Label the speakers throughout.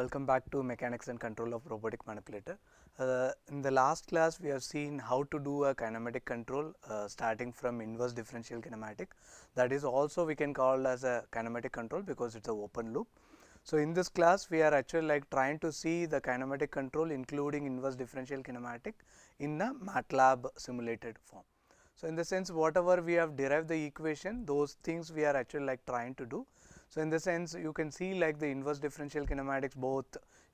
Speaker 1: Welcome back to Mechanics and Control of Robotic Manipulator. In the last class, we have seen how to do a kinematic control starting from inverse differential kinematic. That is also we can call as a kinematic control because it's an open loop. So in this class, we are actually trying to see the kinematic control including inverse differential kinematic in a Matlab simulated form. So in the sense, whatever we have derived the equation, those things we are actually trying to do. So in the sense, you can see the inverse differential kinematics, both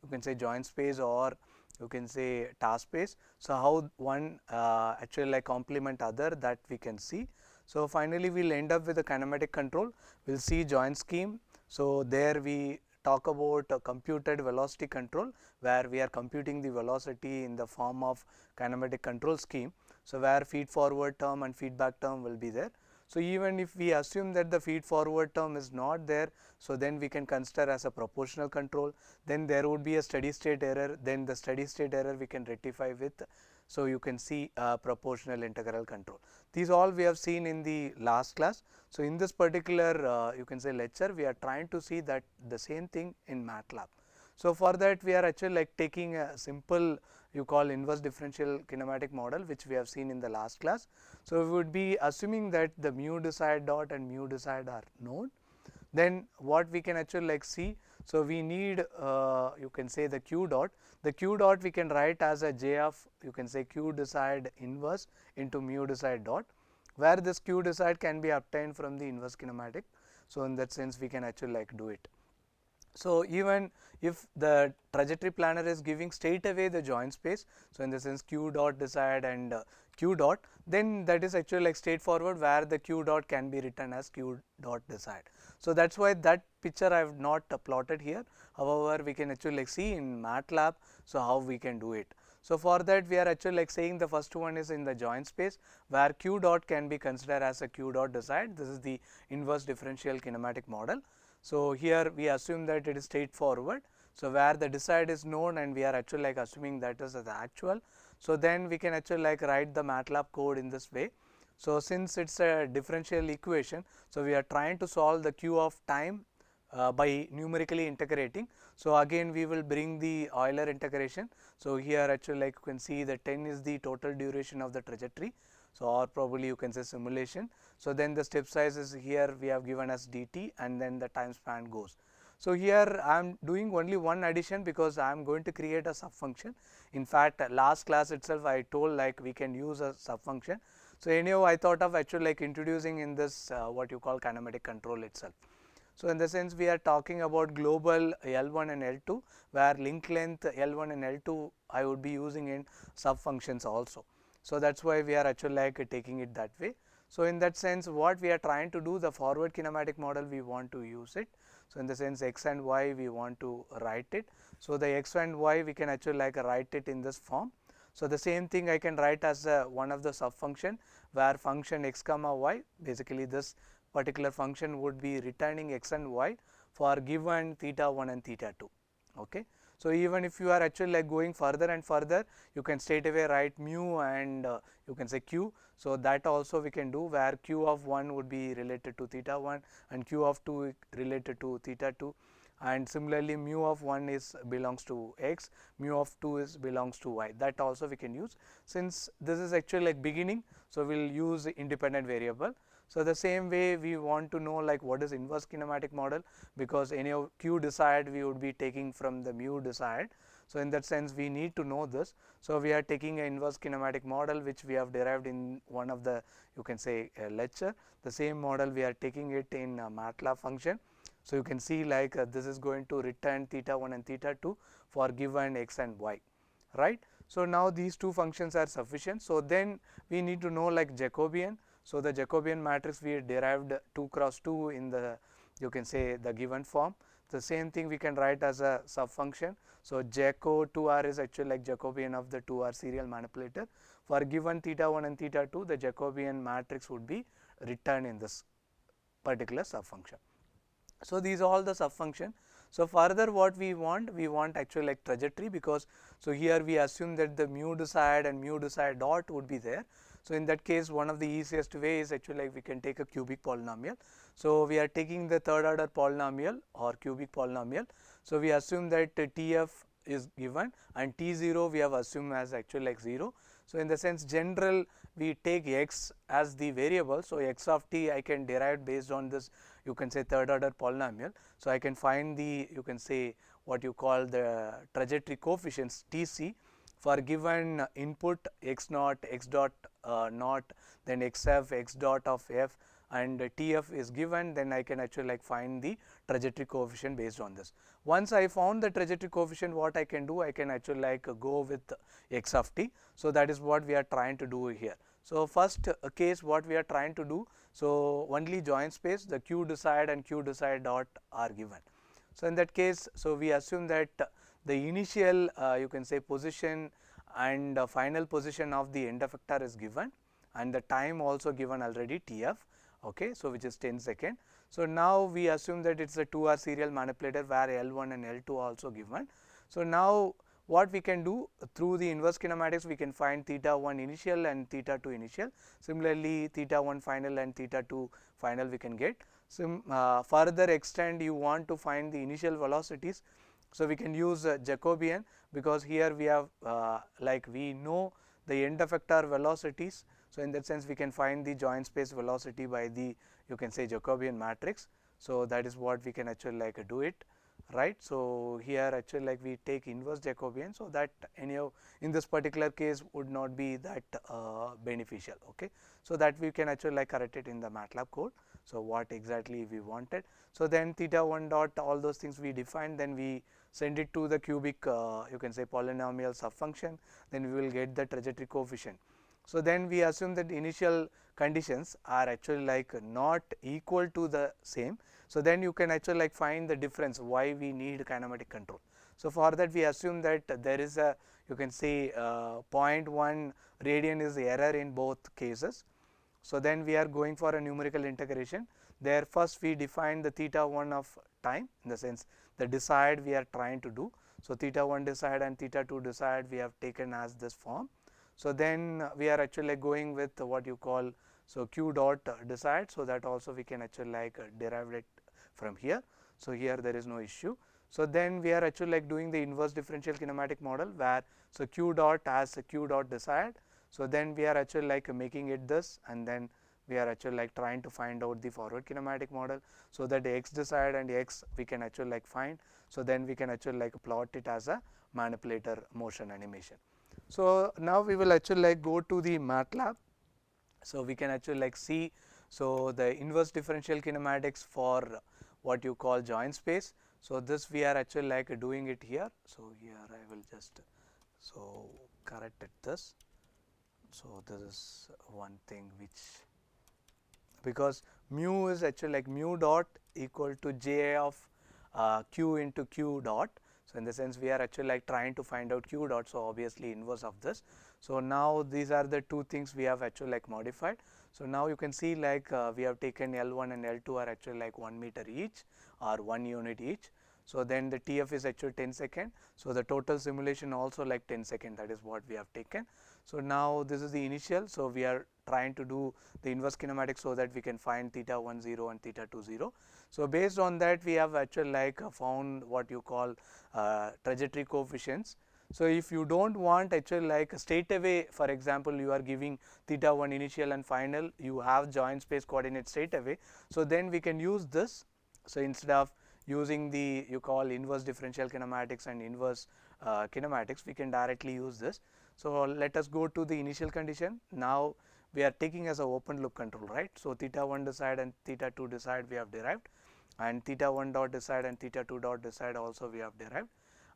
Speaker 1: you can say joint space or you can say task space. So how one actually complement other, that we can see. So finally, we'll end up with a kinematic control. We'll see joint scheme. So there we talk about computed velocity control, where we are computing the velocity in the form of kinematic control scheme. So where feed forward term and feedback term will be there. So even if we assume that the feed forward term is not there, so then we can consider as a proportional control. Then there would be a steady state error. Then the steady state error we can rectify with, so you can see proportional integral control. These all we have seen in the last class. So in this particular you can say lecture, we are trying to see that the same thing in Matlab. So for that, we are actually taking a simple you call inverse differential kinematic model, which we have seen in the last class. So we would be assuming that the mu desired dot and mu desired are known. Then what we can actually see, so we need you can say the q dot. The q dot we can write as a j of you can say q desired inverse into mu desired dot, where this q desired can be obtained from the inverse kinematic. So in that sense, we can actually do it. So even if the trajectory planner is giving straight away the joint space, so in the sense q dot desired and q dot, then that is actually straightforward, where the q dot can be written as q dot desired. So that's why that picture I have not plotted here. However, we can actually see in Matlab, so how we can do it. So for that, we are actually saying the first one is in the joint space, where q dot can be considered as a q dot desired. This is the inverse differential kinematic model. So here we assume that it is straightforward. So where the desired is known and we are actually assuming that is the actual. So then we can actually write the Matlab code in this way. So since it's a differential equation, so we are trying to solve the q of time by numerically integrating. So again we will bring the Euler integration. So here actually you can see the 10 is the total duration of the trajectory. So or probably you can say simulation. So then the step size is here we have given as dt, and then the time span goes. So here I am doing only one addition because I am going to create a subfunction. In fact, last class itself I told we can use a subfunction. So anyhow, I thought of actually introducing in this what you call kinematic control itself. So in the sense, we are talking about global L1 and L2, where link length L1 and L2 I would be using in subfunctions also. So that's why we are actually taking it that way. So in that sense, what we are trying to do, the forward kinematic model, we want to use it. So in the sense x and y we want to write it. So the x and y we can actually write it in this form. So the same thing I can write as one of the subfunction, where function x comma y, basically this particular function would be returning x and y for given theta 1 and theta 2. Okay. So even if you are actually going further and further, you can straight away write mu and you can say q. So that also we can do, where q of 1 would be related to theta 1 and q of 2 related to theta 2. And similarly, mu of 1 is belongs to x, mu of 2 is belongs to y. That also we can use. Since this is actually beginning, so we will use independent variable. So the same way we want to know what is inverse kinematic model, because any of q desired we would be taking from the mu desired. So in that sense, we need to know this. So we are taking an inverse kinematic model, which we have derived in one of the you can say lecture. The same model we are taking it in Matlab function. So you can see this is going to return theta 1 and theta 2 for given x and y, right. So now these two functions are sufficient. So then we need to know Jacobian. So the Jacobian matrix we derived 2 cross 2 in the you can say the given form. The same thing we can write as a subfunction. So Jaco 2r is actually Jacobian of the 2r serial manipulator. For given theta 1 and theta 2, the Jacobian matrix would be returned in this particular subfunction. So these are all the subfunction. So further what we want actually trajectory, because so here we assume that the mu desired and mu desired dot would be there. So in that case, one of the easiest way is actually we can take a cubic polynomial. So we are taking the third order polynomial or cubic polynomial. So we assume that Tf is given and T0 we have assumed as actually like 0. So in the sense general we take x as the variable. So x of t I can derive based on this, you can say, third order polynomial. So I can find the, you can say, what you call the trajectory coefficients Tc for given input x naught, x dot naught, then xf, x dot of f, and Tf is given, then I can actually like find the trajectory coefficient based on this. Once I found the trajectory coefficient, what I can do, I can actually like go with x of t. So that is what we are trying to do here. So first case what we are trying to do, so only joint space, the q decide and q decide dot are given. So in that case, so we assume that the initial you can say position and final position of the end effector is given, and the time also given already Tf, okay, so which is 10 second. So now we assume that it's a 2R serial manipulator where L1 and L2 also given. So now what we can do, through the inverse kinematics we can find theta 1 initial and theta 2 initial. Similarly theta 1 final and theta 2 final we can get. So further extent you want to find the initial velocities, so we can use Jacobian, because here we have like we know the end effector velocities. So in that sense we can find the joint space velocity by the, you can say, Jacobian matrix. So that is what we can actually like do it, right. So here actually like we take inverse Jacobian, so that anyhow in this particular case would not be that beneficial, okay. So that we can actually like correct it in the Matlab code. So what exactly we wanted. So then theta 1 dot, all those things we define, then we send it to the cubic you can say polynomial subfunction, then we will get the trajectory coefficient. So then we assume that initial conditions are actually like not equal to the same. So then you can actually like find the difference why we need kinematic control. So for that we assume that there is a, you can say 0.1 radian is the error in both cases. So then we are going for a numerical integration. There first we define the theta 1 of time, in the sense the decide we are trying to do. So theta 1 decide and theta 2 decide we have taken as this form. So then we are actually going with what you call, so q dot decide, so that also we can actually like derive it from here. So here there is no issue. So then we are actually like doing the inverse differential kinematic model, where so q dot as q dot decide. So then we are actually like making it this, and then we are actually like trying to find out the forward kinematic model, so that x decide and x we can actually like find. So then we can actually like plot it as a manipulator motion animation. So now we will actually like go to the Matlab. So we can actually like see, so the inverse differential kinematics for what you call joint space. So this we are actually like doing it here. So here I will just so correct it this. So this is one thing which, because mu is actually like mu dot equal to j of q into q dot. So in the sense we are actually like trying to find out q dot, so obviously inverse of this. So now these are the two things we have actually like modified. So now you can see like we have taken L1 and L2 are actually like 1 meter each or 1 unit each. So then the TF is actually 10 second. So the total simulation also like 10 second, that is what we have taken. So now this is the initial. So we are trying to do the inverse kinematic so that we can find theta 1 0 and theta 2 0. So based on that we have actually like found what you call trajectory coefficients. So if you don't want actually like straight away, for example you are giving theta 1 initial and final, you have joint space coordinate straight away. So then we can use this. So instead of using the, you call inverse differential kinematics and inverse kinematics, we can directly use this. So let us go to the initial condition. Now we are taking as a open loop control, right. So theta 1 decide and theta 2 decide we have derived, and theta 1 dot decide and theta 2 dot decide also we have derived.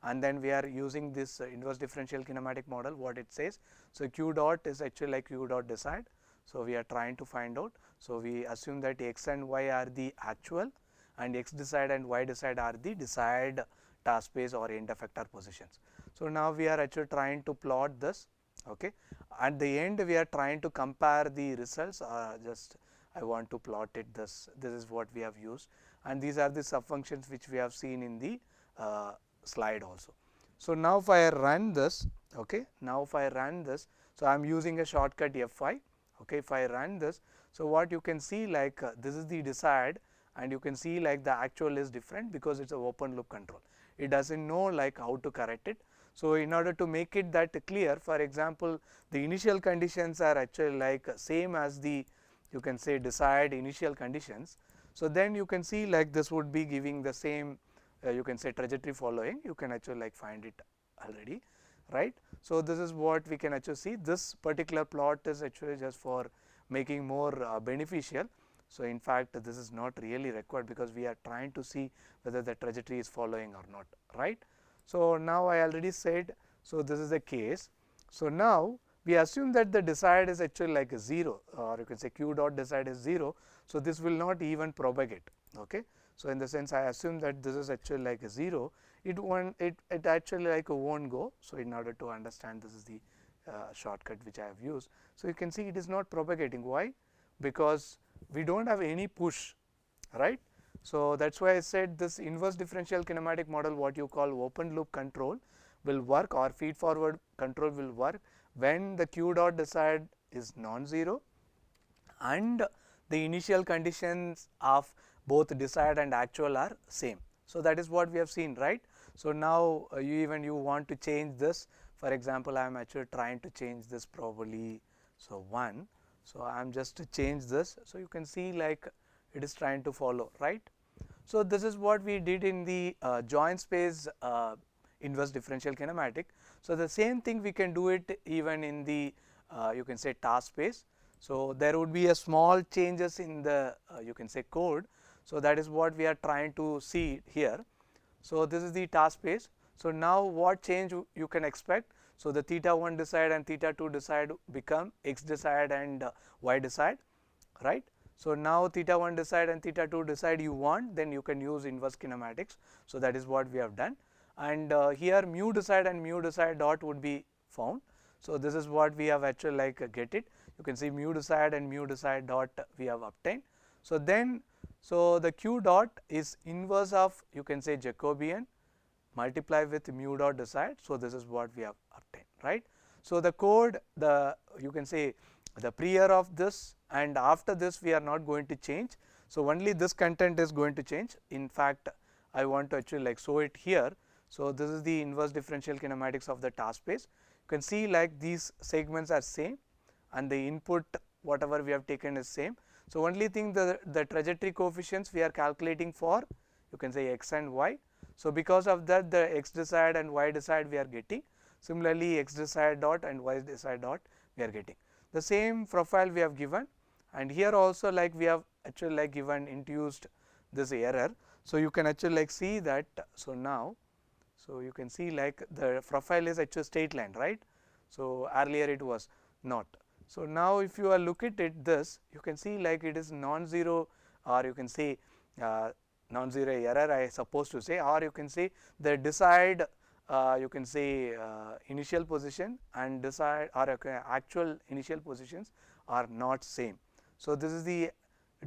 Speaker 1: And then we are using this inverse differential kinematic model, what it says. So q dot is actually like q dot decide. So we are trying to find out. So we assume that x and y are the actual, and x decide and y decide are the desired task space or end effector positions. So now we are actually trying to plot this, okay. At the end we are trying to compare the results. Just I want to plot it this. This is what we have used, and these are the subfunctions which we have seen in the slide also. So now if I run this, okay, now if I run this, so I am using a shortcut F5, okay. If I run this, so what you can see like this is the desired, and you can see like the actual is different because it's a open loop control. it doesn't know like how to correct it. So in order to make it that clear, for example, the initial conditions are actually like same as the, you can say, desired initial conditions. So then you can see like this would be giving the same you can say trajectory following. You can actually like find it already, right. So this is what we can actually see. This particular plot is actually just for making more beneficial. So in fact this is not really required, because we are trying to see whether the trajectory is following or not, right. So now I already said, so this is the case. So now we assume that the desired is actually like a 0, or you can say q dot desired is 0. So this will not even propagate, okay. So in the sense I assume that this is actually like a 0, it actually like won't go. So in order to understand, this is the shortcut which I have used. So you can see it is not propagating. Why? Because we don't have any push, right. So that's why I said this inverse differential kinematic model, what you call open loop control, will work, or feed forward control will work when the q dot desired is non-zero and the initial conditions of both desired and actual are same. So that is what we have seen, right. So now you want to change this. For example, I am actually trying to change this probably, so 1. So I am just to change this. So you can see like it is trying to follow, right. So this is what we did in the joint space inverse differential kinematic. So the same thing we can do it even in the you can say task space. So there would be a small changes in the you can say code. So that is what we are trying to see here. So this is the task space. So now what change you can expect? So the theta 1 desired and theta 2 desired become x desired and y desired, right. So now theta 1 desired and theta 2 desired you want, then you can use inverse kinematics. So that is what we have done. And here mu desired and mu desired dot would be found. So this is what we have actually like get it. You can see mu desired and mu desired dot we have obtained. So then, so the q dot is inverse of, you can say, Jacobian multiply with mu dot desired. So this is what we have obtained, right. So the code, the you can say the prior of this and after this we are not going to change. So only this content is going to change. In fact, I want to actually like show it here. So this is the inverse differential kinematics of the task space. You can see like these segments are same and the input whatever we have taken is same. So only thing, the trajectory coefficients we are calculating for, you can say, x and y. So because of that the x desired and y desired we are getting. Similarly x desired dot and y desired dot we are getting. The same profile we have given, and here also like we have actually like given induced this error. So you can actually like see that. So now, so you can see like the profile is actually straight line, right. So earlier it was not. So now if you are look at it this, you can see like it is non-zero, or you can say non-zero error I supposed to say, or you can say the desired you can say initial position and desired or actual initial positions are not same. So this is the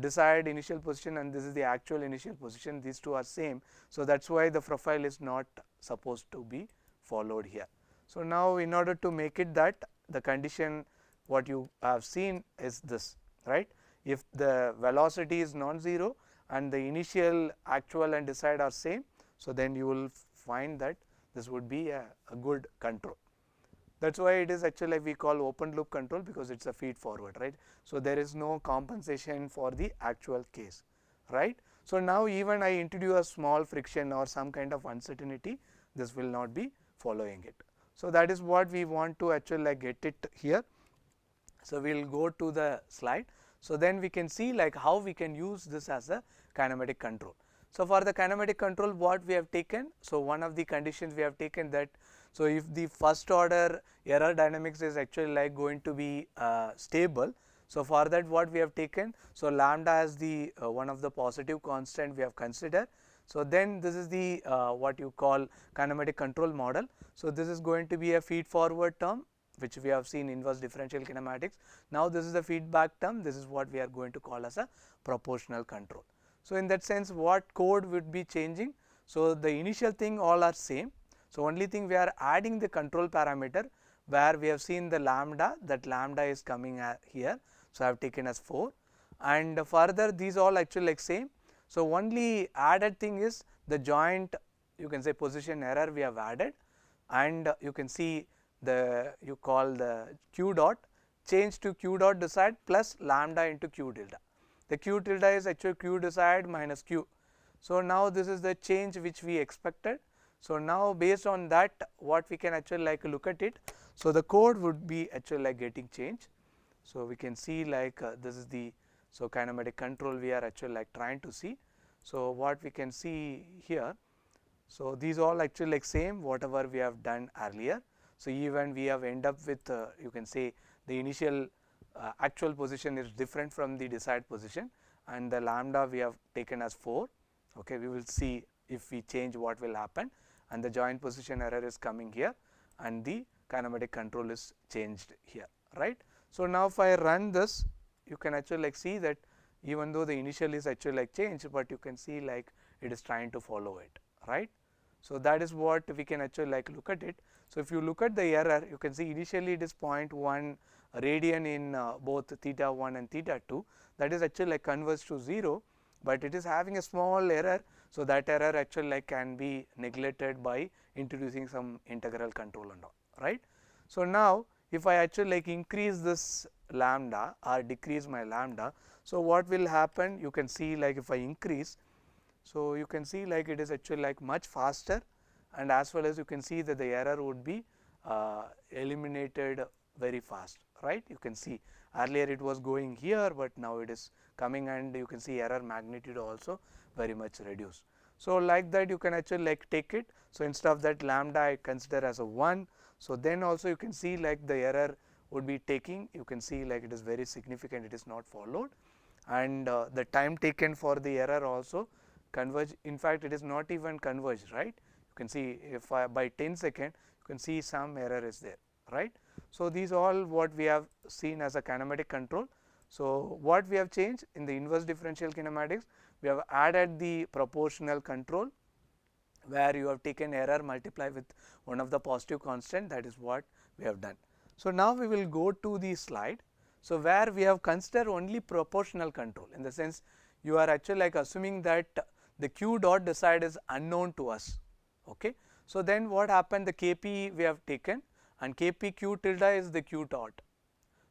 Speaker 1: desired initial position and this is the actual initial position, these two are same. So that's why the profile is not supposed to be followed here. So now in order to make it that, the condition what you have seen is this, right. If the velocity is non-zero and the initial, actual and desired are same, so then you will find that this would be a good control. That is why it is actually like we call open loop control, because it is a feed forward, right. So there is no compensation for the actual case, right. So now even I introduce a small friction or some kind of uncertainty, this will not be following it. So that is what we want to actually like get it here. So we will go to the slide. So then we can see like how we can use this as a kinematic control. So for the kinematic control what we have taken, so one of the conditions we have taken that, so if the first order error dynamics is actually like going to be stable, so for that what we have taken, so lambda as the one of the positive constant we have considered. So then this is the what you call kinematic control model. So this is going to be a feed forward term, which we have seen inverse differential kinematics. Now this is the feedback term, this is what we are going to call as a proportional control. So in that sense what code would be changing, so the initial thing all are same. So only thing we are adding the control parameter, where we have seen the lambda, that lambda is coming here. So I have taken as 4, and further these all actually like same. So only added thing is the joint you can say position error we have added, and you can see the you call the q dot change to q dot decide plus lambda into q tilde. The q tilde is actually q decide minus q. So now this is the change which we expected. So now based on that, what we can actually like look at it. So the code would be actually like getting changed. So we can see like this is the so kinematic control we are actually like trying to see. So what we can see here, so these all actually like same whatever we have done earlier. So even we have end up with you can say the initial actual position is different from the desired position, and the lambda we have taken as 4. Okay, we will see if we change what will happen, and the joint position error is coming here, and the kinematic control is changed here, right. So now if I run this, you can actually like see that even though the initial is actually like changed, but you can see like it is trying to follow it, right. So that is what we can actually like look at it. So if you look at the error, you can see initially it is 0.1 radian in both theta 1 and theta 2, that is actually like converged to 0, but it is having a small error. So that error actually like can be neglected by introducing some integral control and all, right. So now if I actually like increase this lambda or decrease my lambda, so what will happen, you can see like if I increase, so you can see like it is actually like much faster, and as well as you can see that the error would be eliminated very fast, right. You can see earlier it was going here, but now it is coming, and you can see error magnitude also very much reduced. So like that you can actually like take it. So instead of that lambda I consider as a 1. So then also you can see like the error would be taking, you can see like it is very significant, it is not followed, and the time taken for the error also converge. In fact, it is not even converged, right. You can see if by 10 second you can see some error is there, right. So these all what we have seen as a kinematic control. So what we have changed in the inverse differential kinematics, we have added the proportional control, where you have taken error multiply with one of the positive constant, that is what we have done. So now we will go to the slide. So where we have considered only proportional control, in the sense you are actually like assuming that the q dot decide is unknown to us. Okay. So then what happened, the kp we have taken, and kp q tilde is the q dot.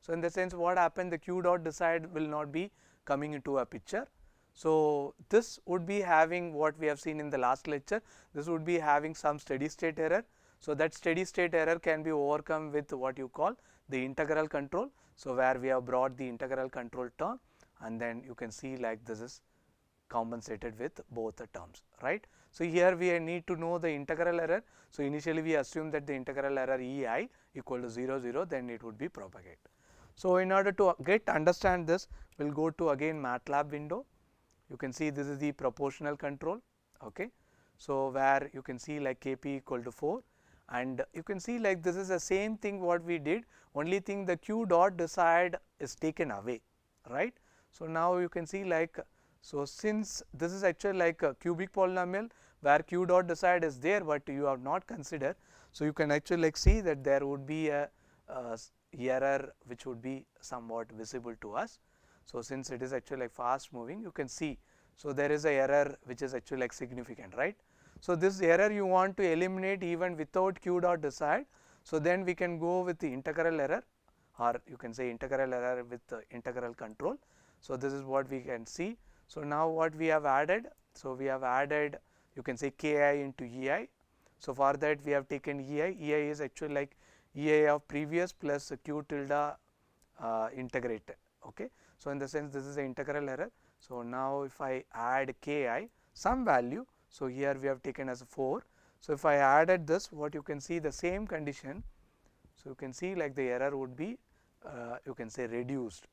Speaker 1: So in the sense what happened, the q dot decide will not be coming into a picture. So this would be having what we have seen in the last lecture, this would be having some steady state error. So that steady state error can be overcome with what you call the integral control. So where we have brought the integral control term, and then you can see like this is compensated with both the terms, right. So here we need to know the integral error. So initially we assume that the integral error ei equal to 0 0, then it would be propagate. So in order to understand this, we will go to again Matlab window. You can see this is the proportional control. Okay. So where you can see like kp equal to 4, and you can see like this is the same thing what we did, only thing the q dot decide is taken away, right. So now you can see like, so since this is actually like a cubic polynomial where q dot decide is there, but you have not considered, so you can actually like see that there would be a error which would be somewhat visible to us. So since it is actually like fast moving, you can see, so there is a error which is actually like significant, right. So this error you want to eliminate even without q dot decide. So then we can go with the integral error, or you can say integral error with the integral control. So this is what we can see. So now what we have added, so we have added, you can say ki into ei. So for that we have taken ei, ei is actually like ei of previous plus q tilde integrated. Okay. So in the sense this is the integral error. So now if I add ki some value, so here we have taken as 4. So if I added this, what you can see the same condition, so you can see like the error would be you can say reduced.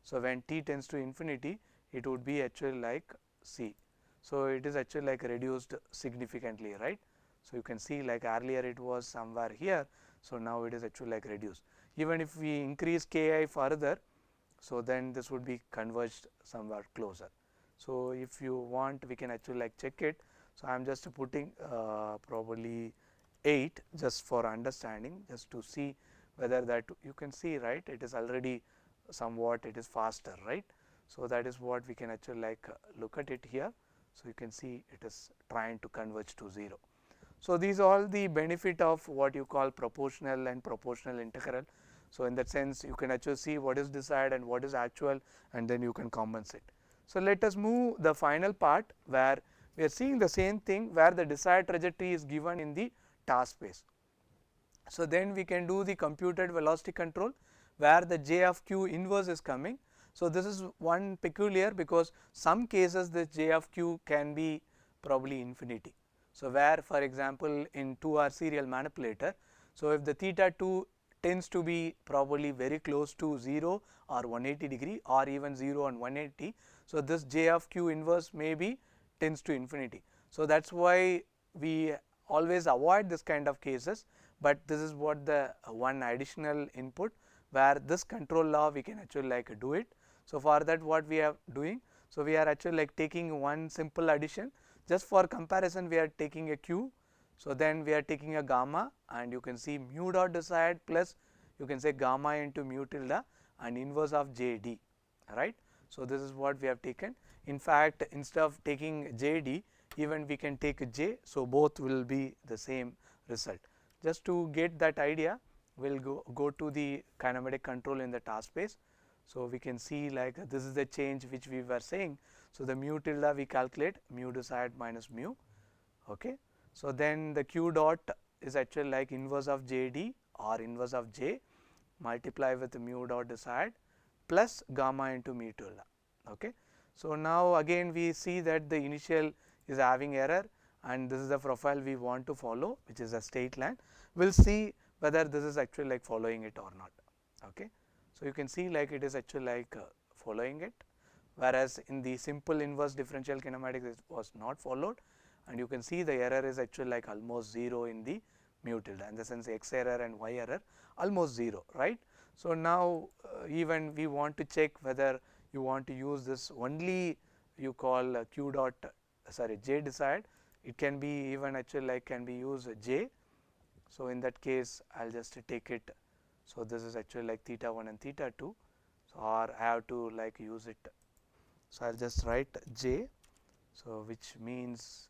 Speaker 1: So when t tends to infinity, it would be actually like c. So it is actually like reduced significantly, right. So you can see like earlier it was somewhere here, so now it is actually like reduced. Even if we increase ki further, so then this would be converged somewhere closer. So if you want, we can actually like check it. So I am just putting probably 8 just for understanding, just to see whether that you can see, right, it is already somewhat it is faster, right. So that is what we can actually like look at it here. So you can see it is trying to converge to 0. So these are all the benefit of what you call proportional and proportional integral. So in that sense, you can actually see what is desired and what is actual, and then you can compensate. So let us move the final part where we are seeing the same thing where the desired trajectory is given in the task space. So then we can do the computed velocity control where the j of q inverse is coming. So this is one peculiar, because some cases the j of q can be probably infinity. So where, for example, in 2-hour serial manipulator, so if the theta 2 tends to be probably very close to 0 or 180 degree or even 0 and 180, so this j of q inverse may be tends to infinity. So that's why we always avoid this kind of cases, but this is what the one additional input where this control law we can actually like do it. So for that what we are doing, so we are actually like taking one simple addition. Just for comparison, we are taking a q, so then we are taking a gamma, and you can see mu dot desired plus you can say gamma into mu tilde and inverse of jd, right. So this is what we have taken. In fact, instead of taking jd, even we can take j, so both will be the same result. Just to get that idea, we will go to the kinematic control in the task space. So we can see like this is the change which we were saying. So the mu tilde we calculate mu desired minus mu, okay. So then the q dot is actually like inverse of jd or inverse of j multiply with mu dot desired plus gamma into mu tilde, okay. So now again we see that the initial is having error, and this is the profile we want to follow, which is a straight line. We will see whether this is actually like following it or not, okay. So you can see like it is actually like following it, whereas in the simple inverse differential kinematics it was not followed, and you can see the error is actually like almost 0 in the mu tilde, in the sense x error and y error almost 0, right. So now even we want to check whether you want to use this only you call q dot j desired. It can be even actually like can be used j. So in that case I will just take it. So this is actually like theta 1 and theta 2, so or I have to like use it. So I will just write j, so which means,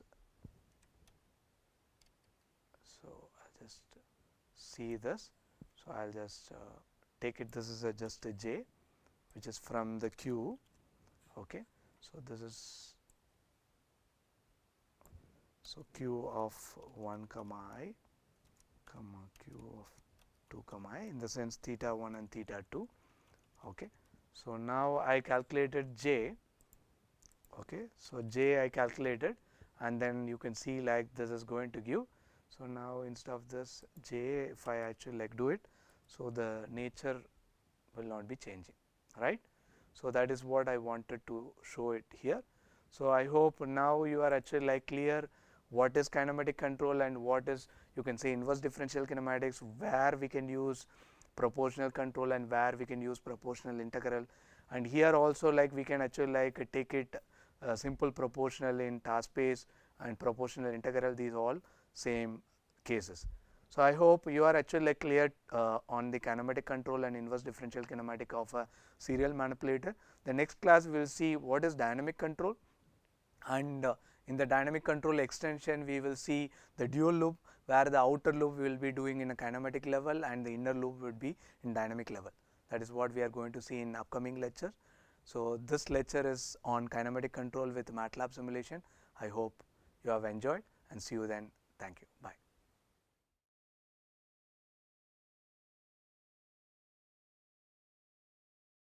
Speaker 1: so I will just see this. So I will just take it, this is just a j which is from the q, okay. So this is, so q of 1 comma I comma q of 2 comma I, in the sense theta 1 and theta 2, okay. So now I calculated j, okay. So j I calculated, and then you can see like this is going to give. So now instead of this j, if I actually like do it, so the nature will not be changing, right. So that is what I wanted to show it here. So I hope now you are actually like clear what is kinematic control and what is, you can say, inverse differential kinematics, where we can use proportional control and where we can use proportional integral. And here also like we can actually like take it simple proportional in task space and proportional integral, these all same cases. So I hope you are actually like clear on the kinematic control and inverse differential kinematic of a serial manipulator. The next class we will see what is dynamic control, and in the dynamic control extension we will see the dual loop, where the outer loop we will be doing in a kinematic level and the inner loop would be in dynamic level. That is what we are going to see in upcoming lectures. So this lecture is on kinematic control with Matlab simulation. I hope you have enjoyed, and see you then. Thank you. Bye.